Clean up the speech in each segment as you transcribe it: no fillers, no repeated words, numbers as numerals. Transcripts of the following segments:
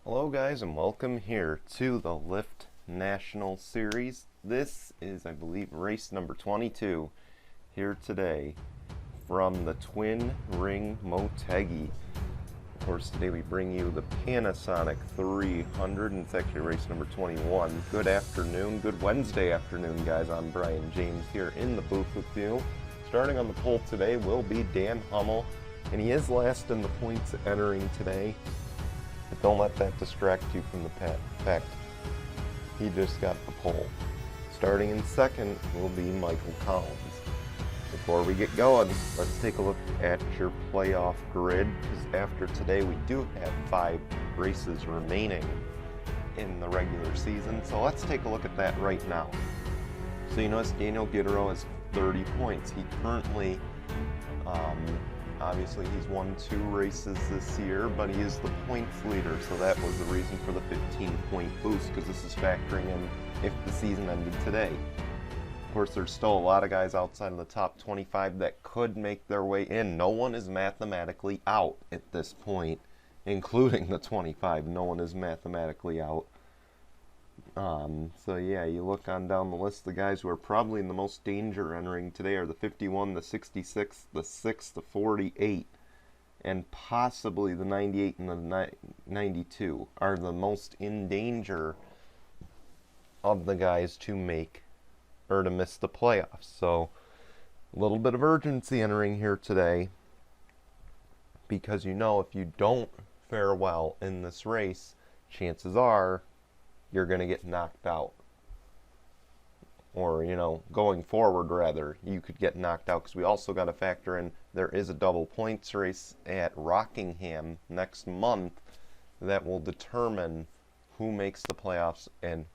Hello guys and welcome here to the Lyft National Series. This is, I believe, race number 22 here today from the Twin Ring Motegi. Of course, today we bring you the Panasonic 300 and it's actually race number 21. Good afternoon, good Wednesday afternoon guys. I'm Brian James here in the booth with you. Starting on the pole today will be Dan Hummel, and he is last in the points entering today. But don't let that distract you from the fact he just got the pole. Starting in second will be Michael Collins. Before we get going, let's take a look at your playoff grid, because after today we do have 5 races remaining in the regular season. So let's take a look at that right now. So you notice Daniel Guidero has 30 points. He currently obviously, he's won 2 races this year, but he is the points leader, so that was the reason for the 15-point boost, because this is factoring in if the season ended today. Of course, there's still a lot of guys outside of the top 25 that could make their way in. No one is mathematically out at this point, including the 25. No one is mathematically out. So yeah, you look on down the list, the guys who are probably in the most danger entering today are the 51, the 66, the 6, the 48, and possibly the 98 and the 92 are the most in danger of the guys to make or to miss the playoffs. So a little bit of urgency entering here today, because you know if you don't fare well in this race, chances are you're going to get knocked out. Or, you know, going forward, rather, you could get knocked out, because we also got to factor in there is a double points race at Rockingham next month that will determine who makes the playoffs and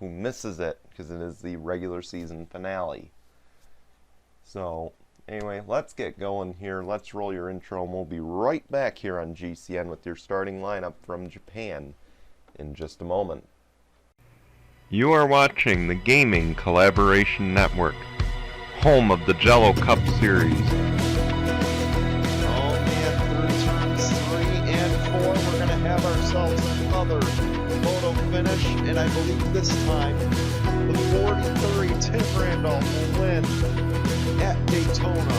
who misses it, because it is the regular season finale. So, anyway, let's get going here. Let's roll your intro, and we'll be right back here on GCN with your starting lineup from Japan in just a moment. You are watching the Gaming Collaboration Network, home of the Jello Cup Series. Oh man, through turns 3 and 4, we're going to have ourselves another photo finish, and I believe this time the 43 Tim Randolph will win at Daytona.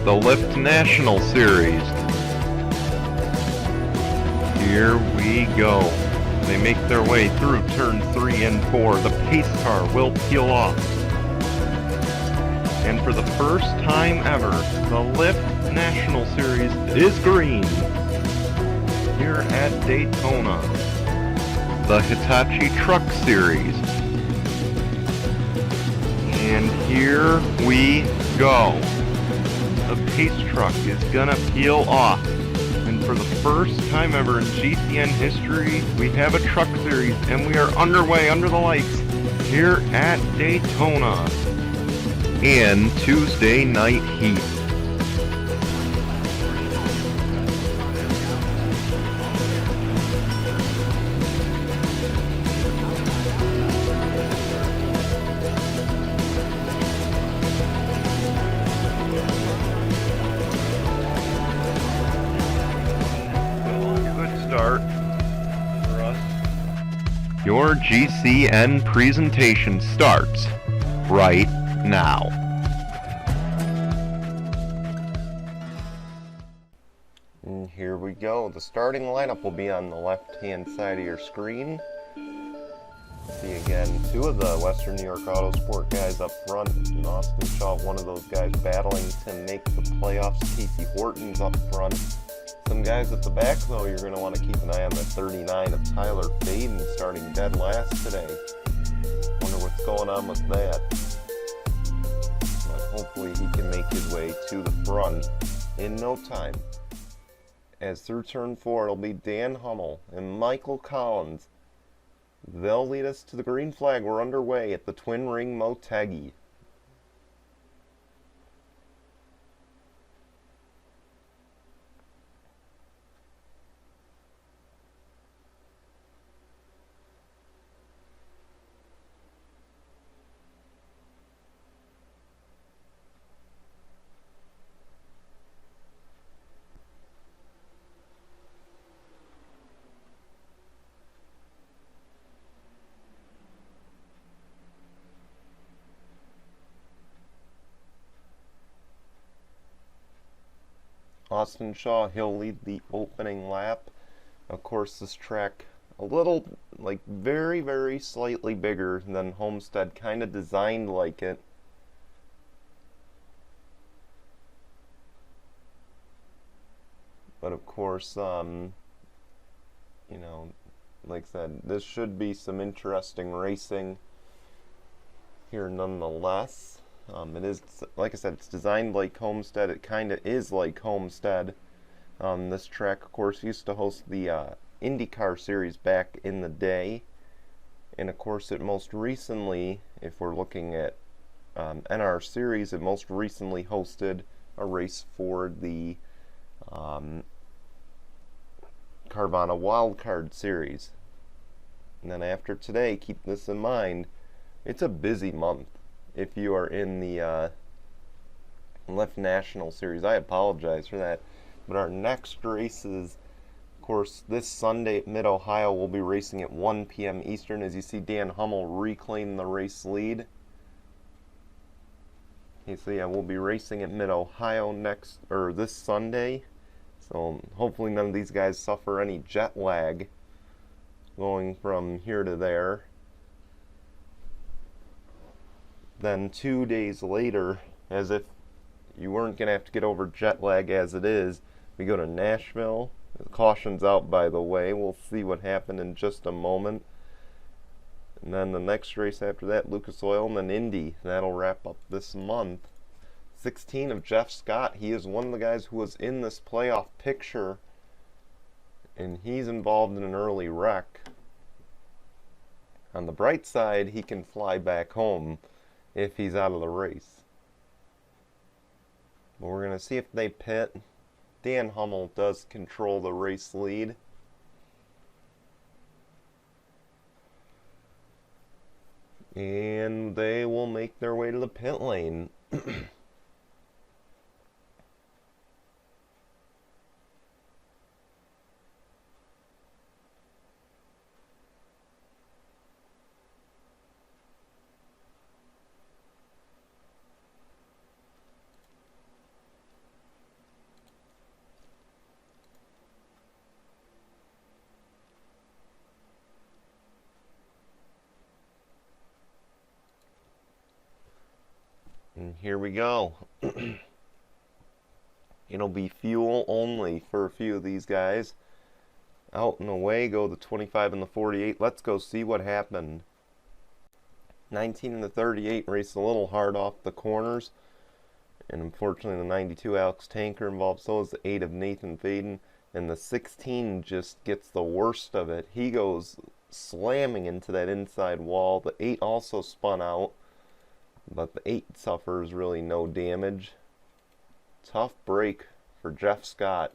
The Lyft National Series. Here we go. They make their way through turn 3 and 4. The pace car will peel off. And for the first time ever, the Lyft National Series is green here at Daytona. The Hitachi Truck Series. And here we go. The pace truck is gonna peel off. And for the first time ever in GCN history, we have a truck series, and we are underway under the lights here at Daytona in Tuesday night heat. Start for us. Your GCN presentation starts right now. And here we go. The starting lineup will be on the left-hand side of your screen. See again, 2 of the Western New York Autosport guys up front. Austin Shaw, one of those guys battling to make the playoffs. Casey Horton's up front. Some guys at the back, though, you're going to want to keep an eye on the 39 of Tyler Faden, starting dead last today. Wonder what's going on with that. But hopefully he can make his way to the front in no time. As through turn 4, it'll be Dan Hummel and Michael Collins. They'll lead us to the green flag. We're underway at the Twin Ring Motegi. Austin Shaw, he'll lead the opening lap. Of course, this track a little, like, very, very slightly bigger than Homestead, kind of designed like it. But of course, you know, like I said, this should be some interesting racing here nonetheless. It is, like I said, it's designed like Homestead. It kind of is like Homestead. This track, of course, used to host the IndyCar series back in the day. And of course, it most recently, if we're looking at NR series, it most recently hosted a race for the Carvana Wildcard series. And then after today, keep this in mind, it's a busy month if you are in the Lyft National Series. I apologize for that. But our next races, of course, this Sunday at Mid-Ohio, we'll be racing at 1 p.m. Eastern. As you see, Dan Hummel reclaim the race lead. Okay, so yeah, we'll be racing at Mid-Ohio this Sunday. So hopefully none of these guys suffer any jet lag going from here to there. Then 2 days later, as if you weren't going to have to get over jet lag as it is, we go to Nashville. The caution's out, by the way. We'll see what happened in just a moment. And then the next race after that, Lucas Oil, and then Indy. That'll wrap up this month. 16 of Jeff Scott. He is one of the guys who was in this playoff picture, and he's involved in an early wreck. On the bright side, he can fly back home if he's out of the race. But we're going to see if they pit. Dan Hummel does control the race lead. And they will make their way to the pit lane. And here we go. It'll be fuel only for a few of these guys. Out and away go the 25 and the 48. Let's go see what happened. 19 and the 38 raced a little hard off the corners. And unfortunately the 92 Alex Tanker involved. So is the 8 of Nathan Faden. And the 16 just gets the worst of it. He goes slamming into that inside wall. The 8 also spun out. But the 8 suffers really no damage. Tough break for Jeff Scott.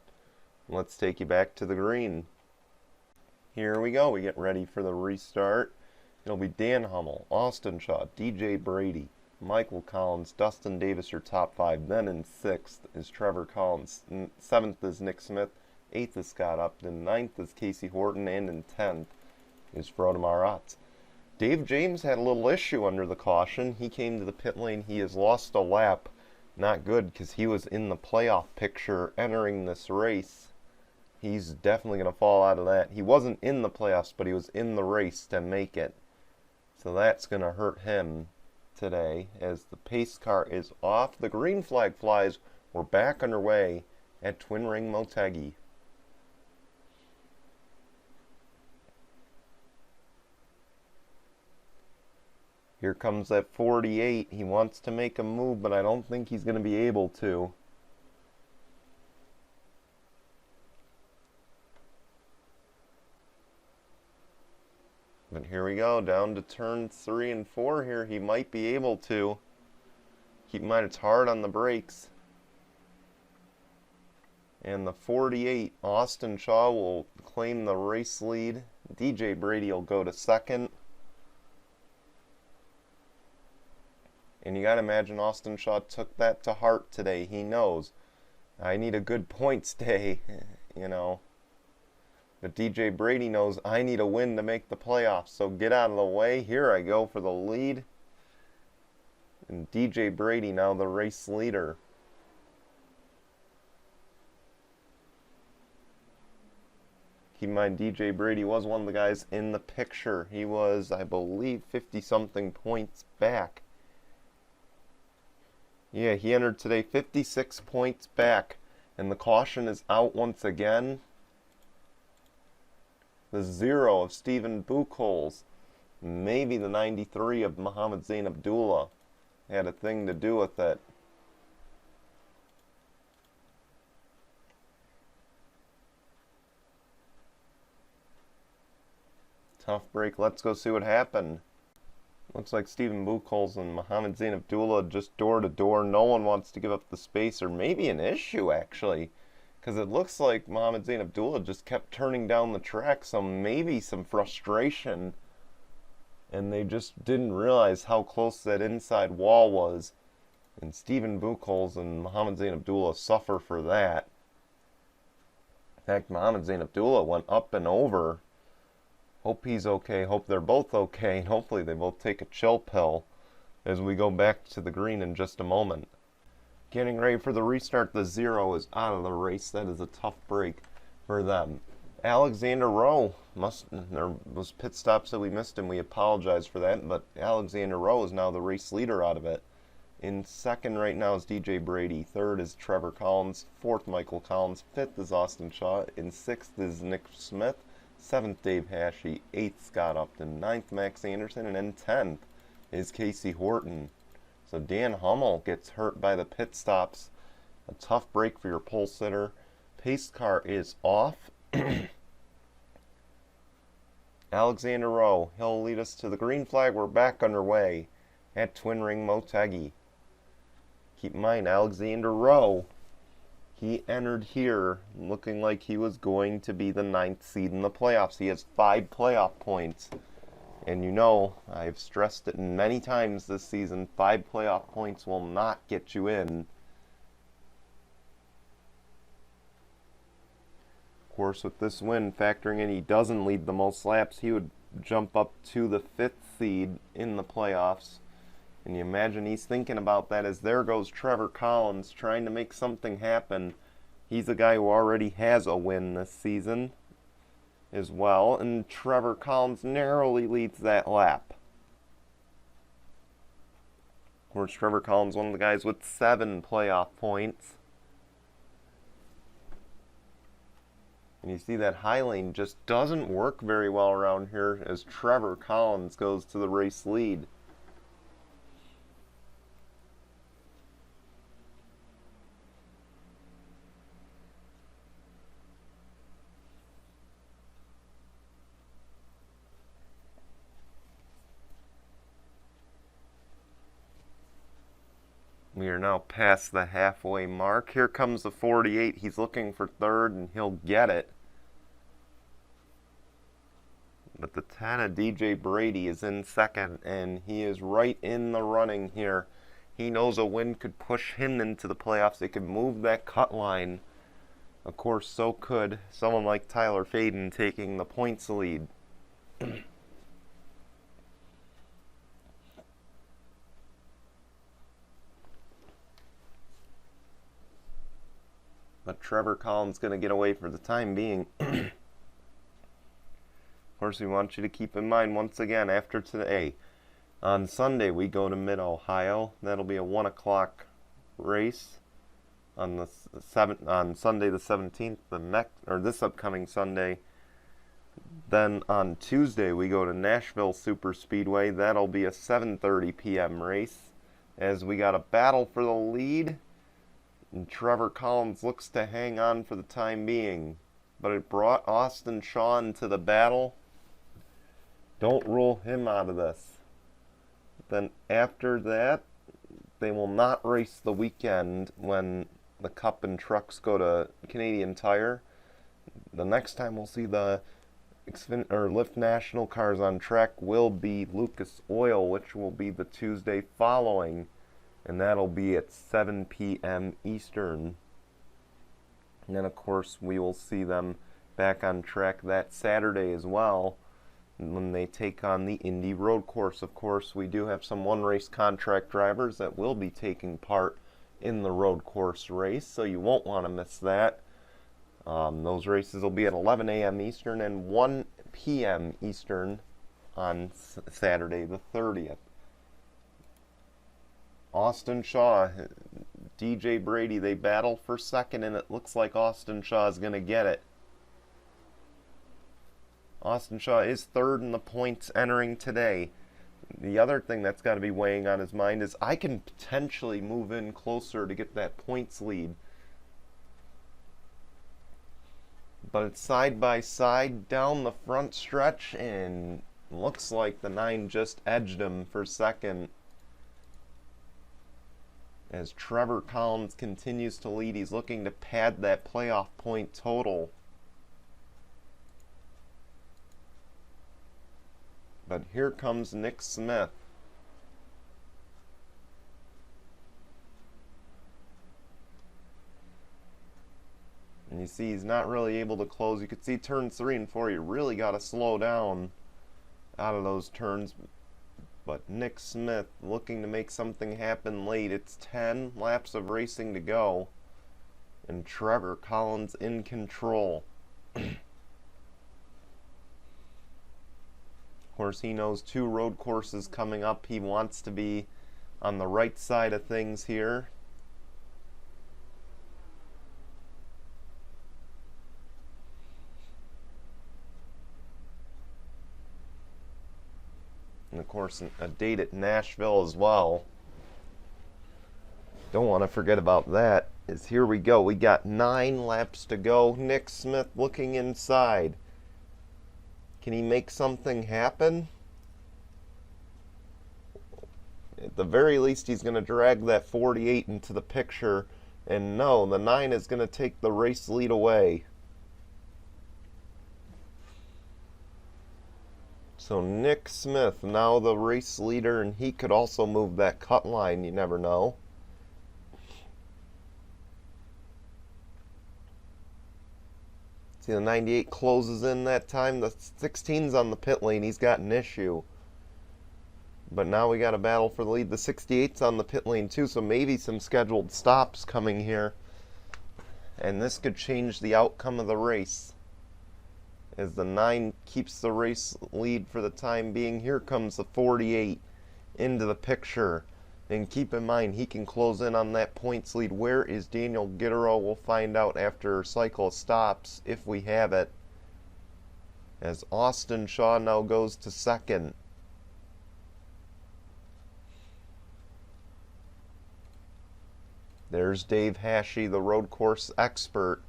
Let's take you back to the green. Here we go. We get ready for the restart. It'll be Dan Hummel, Austin Shaw, DJ Brady, Michael Collins, Dustin Davis, your top 5. Then in 6th is Trevor Collins. 7th is Nick Smith. 8th is Scott Upton. 9th is Casey Horton. And in 10th is Frode Maratz. Dave James had a little issue under the caution. He came to the pit lane. He has lost a lap. Not good, because he was in the playoff picture entering this race. He's definitely going to fall out of that. He wasn't in the playoffs, but he was in the race to make it. So that's going to hurt him today, as the pace car is off. The green flag flies. We're back underway at Twin Ring Motegi. Here comes that 48. He wants to make a move, but I don't think he's going to be able to. But here we go, down to turn 3 and 4 here. He might be able to. Keep in mind it's hard on the brakes. And the 48, Austin Shaw will claim the race lead. DJ Brady will go to 2nd. And you got to imagine Austin Shaw took that to heart today. He knows, I need a good points day, you know. But DJ Brady knows, I need a win to make the playoffs. So get out of the way. Here I go for the lead. And DJ Brady now the race leader. Keep in mind, DJ Brady was one of the guys in the picture. He was, I believe, 50-something points back. Yeah, he entered today 56 points back. And the caution is out once again. The 0 of Stephen Buchholz. Maybe the 93 of Mohammed Zain Abdullah had a thing to do with it. Tough break. Let's go see what happened. Looks like Stephen Buchholz and Mohammed Zain Abdullah just door to door. No one wants to give up the space, or maybe an issue actually, because it looks like Mohammed Zain Abdullah just kept turning down the track, so maybe some frustration, and they just didn't realize how close that inside wall was. And Stephen Buchholz and Mohammed Zain Abdullah suffer for that. In fact, Mohammed Zain Abdullah went up and over. Hope he's okay. Hope they're both okay. And hopefully they both take a chill pill as we go back to the green in just a moment. Getting ready for the restart. The 0 is out of the race. That is a tough break for them. Alexander Rowe there was pit stops that we missed, and we apologize for that. But Alexander Rowe is now the race leader out of it. In second right now is DJ Brady. Third is Trevor Collins. Fourth, Michael Collins. Fifth is Austin Shaw. In sixth is Nick Smith. 7th, Dave Hashey. 8th, Scott Upton. 9th, Max Anderson. And then 10th is Casey Horton. So Dan Hummel gets hurt by the pit stops. A tough break for your pole sitter. Pace car is off. Alexander Rowe, he'll lead us to the green flag. We're back underway at Twin Ring Motegi. Keep in mind, Alexander Rowe, he entered here looking like he was going to be the 9th seed in the playoffs. He has 5 playoff points. And you know, I've stressed it many times this season, 5 playoff points will not get you in. Of course, with this win, factoring in he doesn't lead the most laps, he would jump up to the 5th seed in the playoffs. And you imagine he's thinking about that as there goes Trevor Collins trying to make something happen. He's a guy who already has a win this season as well, and Trevor Collins narrowly leads that lap. Of course, Trevor Collins, one of the guys with 7 playoff points. And you see that high lane just doesn't work very well around here as Trevor Collins goes to the race lead. We are now past the halfway mark. Here comes the 48. He's looking for 3rd, and he'll get it. But the 10 of DJ Brady is in 2nd, and he is right in the running here. He knows a win could push him into the playoffs. They could move that cut line. Of course, so could someone like Tyler Faden taking the points lead. But Trevor Collins going to get away for the time being. Of course, we want you to keep in mind, once again, after today, on Sunday we go to Mid-Ohio. That'll be a 1 o'clock race on the on Sunday the 17th, this upcoming Sunday. Then on Tuesday we go to Nashville Super Speedway. That'll be a 7:30 p.m. race, as we got a battle for the lead. And Trevor Collins looks to hang on for the time being. But it brought Austin Shaw into the battle. Don't rule him out of this. Then after that, they will not race the weekend when the Cup and trucks go to Canadian Tire. The next time we'll see the Lyft National cars on track will be Lucas Oil, which will be the Tuesday following. And that'll be at 7 p.m. Eastern. And then, of course, we will see them back on track that Saturday as well, when they take on the Indy Road Course. Of course, we do have some one-race contract drivers that will be taking part in the road course race, so you won't want to miss that. Those races will be at 11 a.m. Eastern and 1 p.m. Eastern on Saturday the 30th. Austin Shaw, DJ Brady, they battle for second, and it looks like Austin Shaw is going to get it. Austin Shaw is third in the points entering today. The other thing that's got to be weighing on his mind is I can potentially move in closer to get that points lead. But it's side by side down the front stretch, and looks like the 9 just edged him for second. As Trevor Collins continues to lead, he's looking to pad that playoff point total. But here comes Nick Smith. And you see he's not really able to close. You can see turns 3 and 4, you really got to slow down out of those turns. But Nick Smith looking to make something happen late. It's 10 laps of racing to go. And Trevor Collins in control. Of course, he knows 2 road courses coming up. He wants to be on the right side of things here. And of course, a date at Nashville as well. Don't want to forget about that. Here we go. We got 9 laps to go. Nick Smith looking inside. Can he make something happen? At the very least, he's going to drag that 48 into the picture. And no, the 9 is going to take the race lead away. So Nick Smith, now the race leader, and he could also move that cut line, you never know. See, the 98 closes in that time. The 16's on the pit lane. He's got an issue. But now we got a battle for the lead. The 68's on the pit lane too, so maybe some scheduled stops coming here. And this could change the outcome of the race. As the 9 keeps the race lead for the time being, here comes the 48 into the picture. And keep in mind, he can close in on that points lead. Where is Daniel Gittero? We'll find out after cycle stops, if we have it. As Austin Shaw now goes to second. There's Dave Hashey, the road course expert,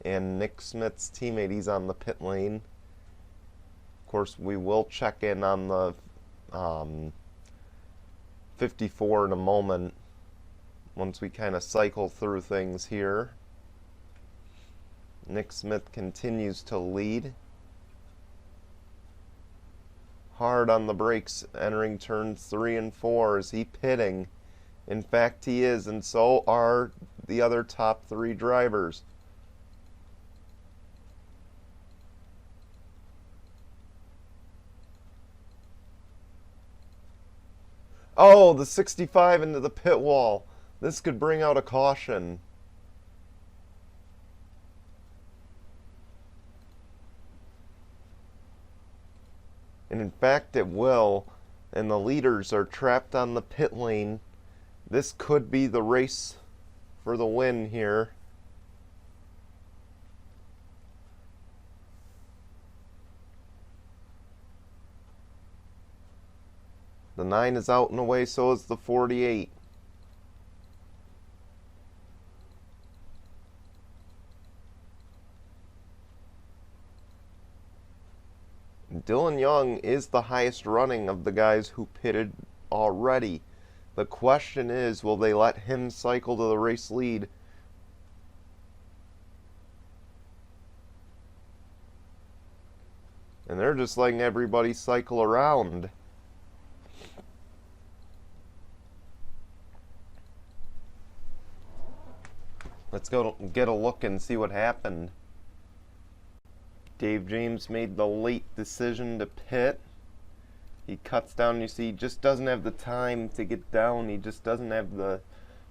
and Nick Smith's teammate. He's on the pit lane. Of course, we will check in on the 54 in a moment once we kind of cycle through things here. Nick Smith continues to lead. Hard on the brakes entering turns 3 and 4. Is he pitting? In fact, he is, and so are the other top 3 drivers. Oh, the 65 into the pit wall. This could bring out a caution. And in fact, it will. And the leaders are trapped on the pit lane. This could be the race for the win here. The 9 is out and away, so is the 48. Dylan Young is the highest running of the guys who pitted already. The question is, will they let him cycle to the race lead? And they're just letting everybody cycle around. Let's go get a look and see what happened. Dave James made the late decision to pit. He cuts down, you see, he just doesn't have the time to get down. He just doesn't have the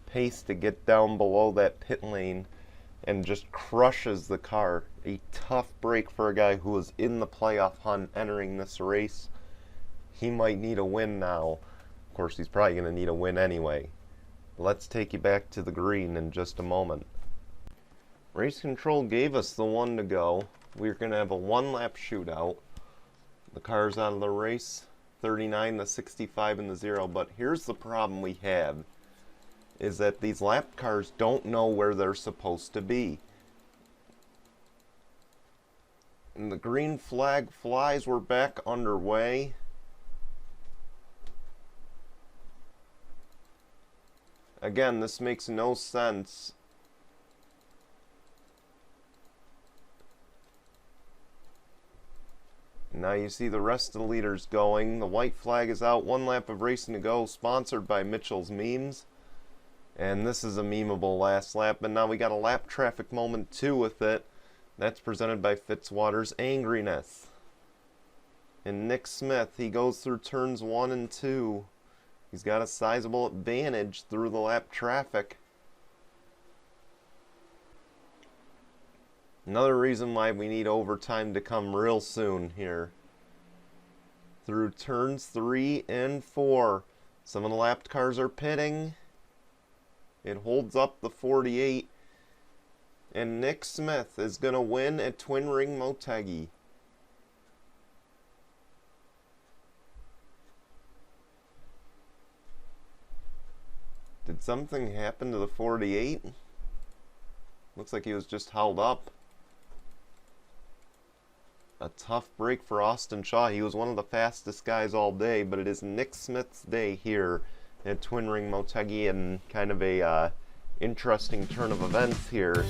pace to get down below that pit lane. and just crushes the car. A tough break for a guy who was in the playoff hunt entering this race. He might need a win now. Of course, he's probably going to need a win anyway. Let's take you back to the green in just a moment. Race control gave us the 1 to go. We're going to have a 1-lap shootout. The car's out of the race, 39, the 65, and the 0. But here's the problem we have, is that these lap cars don't know where they're supposed to be. And the green flag flies. We're back underway. Again, this makes no sense. Now you see the rest of the leaders going. The white flag is out. 1 lap of racing to go, sponsored by Mitchell's Memes. And this is a memeable last lap. And now we got a lap traffic moment too with it. That's presented by Fitzwater's Angriness. And Nick Smith, he goes through turns 1 and 2. He's got a sizable advantage through the lap traffic. Another reason why we need overtime to come real soon here. Through turns 3 and 4. Some of the lapped cars are pitting. It holds up the 48. And Nick Smith is going to win at Twin Ring Motegi. Did something happen to the 48? Looks like he was just held up. A tough break for Austin Shaw. He was one of the fastest guys all day, but it is Nick Smith's day here at Twin Ring Motegi, and kind of a interesting turn of events here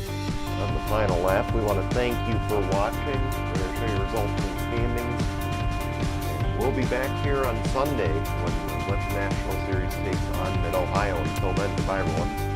on the final lap. We want to thank you for watching. We're going to show you results and standings. And we'll be back here on Sunday when the Lyft National Series takes on Mid-Ohio. Until then, goodbye everyone.